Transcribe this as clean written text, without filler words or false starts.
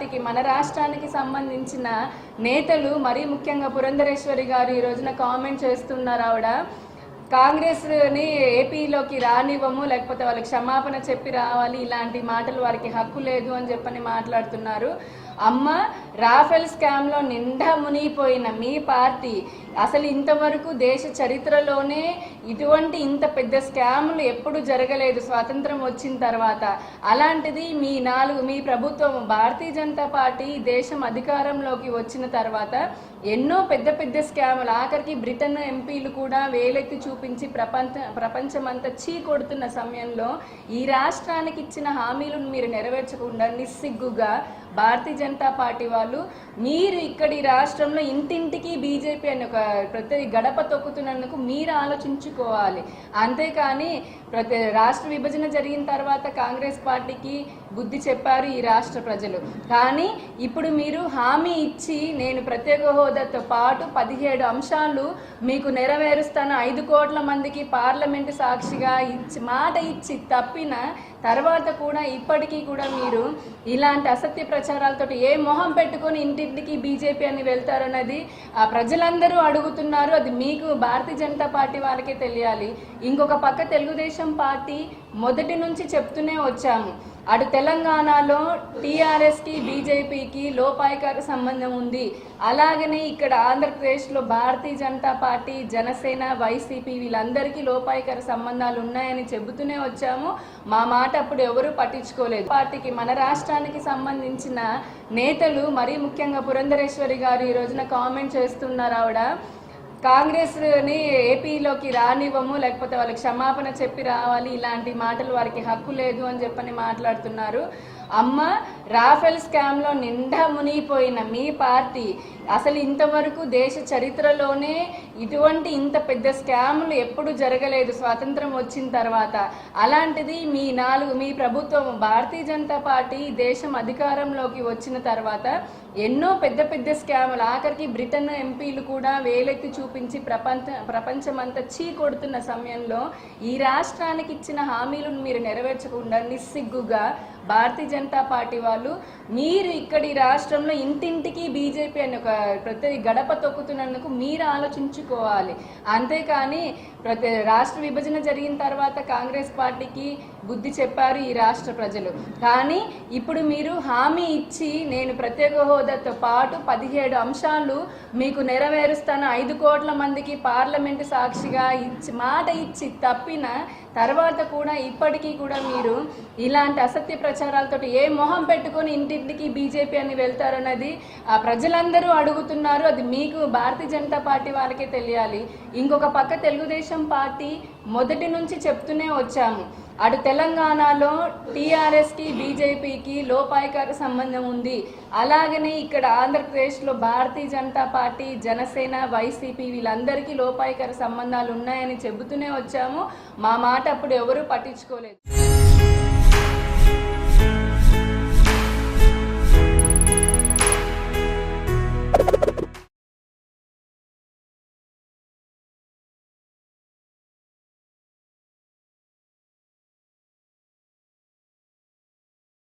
పార్టీకి మన రాష్ట్రానికి సంబంధించిన నేతలు మరీ ముఖ్యంగా పురంధరేశ్వరి గారు ఈ రోజున కామెంట్ చేస్తున్నారు. ఆవిడ కాంగ్రెస్ని ఏపీలోకి రానివ్వము, లేకపోతే వాళ్ళకి క్షమాపణ చెప్పి రావాలి, ఇలాంటి మాటలు వారికి హక్కు లేదు అని చెప్పని మాట్లాడుతున్నారు. అమ్మ, రాఫెల్ స్కామ్లో నిండా మునిగిపోయిన మీ పార్టీ అసలు ఇంతవరకు దేశ చరిత్రలోనే ఇంత పెద్ద స్కాములు ఎప్పుడు జరగలేదు స్వాతంత్రం వచ్చిన తర్వాత. అలాంటిది మీ ప్రభుత్వం భారతీయ జనతా పార్టీ దేశం అధికారంలోకి వచ్చిన తర్వాత ఎన్నో పెద్ద పెద్ద స్కాములు, ఆఖరికి బ్రిటన్ ఎంపీలు కూడా వేలెత్తి చూపించి ప్రపంచమంతా చీ కొడుతున్న సమయంలో ఈ రాష్ట్రానికి ఇచ్చిన హామీలను మీరు నెరవేర్చకుండా నిస్సిగ్గుగా భారతీయ జనతా పార్టీ వాళ్ళు మీరు ఇక్కడి రాష్ట్రంలో ఇంటింటికి బీజేపీ అని ఒక ప్రతి గడప తొక్కుతున్నందుకు మీరు ఆలోచించుకోవాలి. అంతేకాని రాష్ట్ర విభజన జరిగిన తర్వాత కాంగ్రెస్ పార్టీకి బుద్ధి చెప్పారు ఈ రాష్ట్ర ప్రజలు. కానీ ఇప్పుడు మీరు హామీ ఇచ్చి నేను ప్రత్యేక హోదాతో పాటు 17 అంశాలు మీకు నెరవేరుస్తాను, 5 కోట్ల మందికి పార్లమెంటు సాక్షిగా మాట ఇచ్చి తప్పిన తర్వాత కూడా ఇప్పటికీ కూడా మీరు ఇలాంటి అసత్య ప్రచారాలతో ఏ మొహం పెట్టుకొని ఇంటింటికి బీజేపీ అని వెళ్తారన్నది ఆ ప్రజలందరూ అడుగుతున్నారు. అది మీకు భారతీయ జనతా పార్టీ వాళ్ళకే తెలియాలి. ఇంకొక పక్క తెలుగుదేశం పార్టీ మొదటి నుంచి చెప్తూనే వచ్చాము, అటు తెలంగాణలో టీఆర్ఎస్కి బీజేపీకి లోపాయికార సంబంధం ఉంది, అలాగనే ఇక్కడ ఆంధ్రప్రదేశ్లో భారతీయ జనతా పార్టీ, జనసేన, వైసీపీ వీళ్ళందరికీ లోపాయికార సంబంధాలు ఉన్నాయని చెబుతూనే వచ్చాము. మా మాట అప్పుడు ఎవరూ పట్టించుకోలేదు. పార్టీకి మన రాష్ట్రానికి సంబంధించిన నేతలు మరీ ముఖ్యంగా పురంధరేశ్వరి గారు ఈ రోజున కామెంట్ చేస్తున్నారు. ఆవిడ కాంగ్రెస్ని ఏపీలోకి రానివ్వము, లేకపోతే వాళ్ళకి క్షమాపణ చెప్పి రావాలి, ఇలాంటి మాటలు వారికి హక్కు లేదు అని చెప్పని మాట్లాడుతున్నారు. అమ్మ, రాఫెల్ స్కామ్లో నిండా మునిగిపోయిన మీ పార్టీ అసలు ఇంతవరకు దేశ చరిత్రలోనే ఇంత పెద్ద స్కాములు ఎప్పుడు జరగలేదు స్వాతంత్రం వచ్చిన తర్వాత. అలాంటిది మీ ప్రభుత్వం భారతీయ జనతా పార్టీ దేశం అధికారంలోకి వచ్చిన తర్వాత ఎన్నో పెద్ద పెద్ద స్కాములు, ఆఖరికి బ్రిటన్ ఎంపీలు కూడా వేలెత్తి చూపించి ప్రపంచమంతా చీ కొడుతున్న సమయంలో ఈ రాష్ట్రానికి ఇచ్చిన హామీలను మీరు నెరవేర్చకుండా నిస్సిగ్గుగా భారతీయ జనతా పార్టీ వాళ్ళు మీరు ఇక్కడి రాష్ట్రంలో ఇంటింటికి బీజేపీ అని ఒక ప్రతి గడప తొక్కుతున్నందుకు మీరు ఆలోచించుకోవాలి. అంతేకాని రాష్ట్ర విభజన జరిగిన తర్వాత కాంగ్రెస్ పార్టీకి బుద్ధి చెప్పారు ఈ రాష్ట్ర ప్రజలు. కానీ ఇప్పుడు మీరు హామీ ఇచ్చి నేను ప్రత్యేక హోదాతో పాటు 17 అంశాలు మీకు నెరవేరుస్తాను, 5 కోట్ల మందికి పార్లమెంటు సాక్షిగా మాట ఇచ్చి తప్పిన తర్వాత కూడా ఇప్పటికీ కూడా మీరు ఇలాంటి అసత్య ప్రచారాలతో ఏ మొహం పెట్టుకొని ఇంటింటికి బీజేపీ అని వెళ్తారన్నది ఆ ప్రజలందరూ అడుగుతున్నారు. అది మీకు భారతీయ జనతా పార్టీ వాళ్ళకే తెలియాలి. ఇంకొక పక్క తెలుగుదేశం పార్టీ మొదటి నుంచి చెప్తూనే వచ్చాము, అటు తెలంగాణలో టీఆర్ఎస్కి బీజేపీకి లోపాయికార సంబంధం ఉంది, అలాగనే ఇక్కడ ఆంధ్రప్రదేశ్లో భారతీయ జనతా పార్టీ, జనసేన, వైసీపీ వీళ్ళందరికీ లోపాయికార సంబంధాలు ఉన్నాయని చెబుతూనే వచ్చాము. మా మాట అప్పుడు ఎవరూ పట్టించుకోలేదు.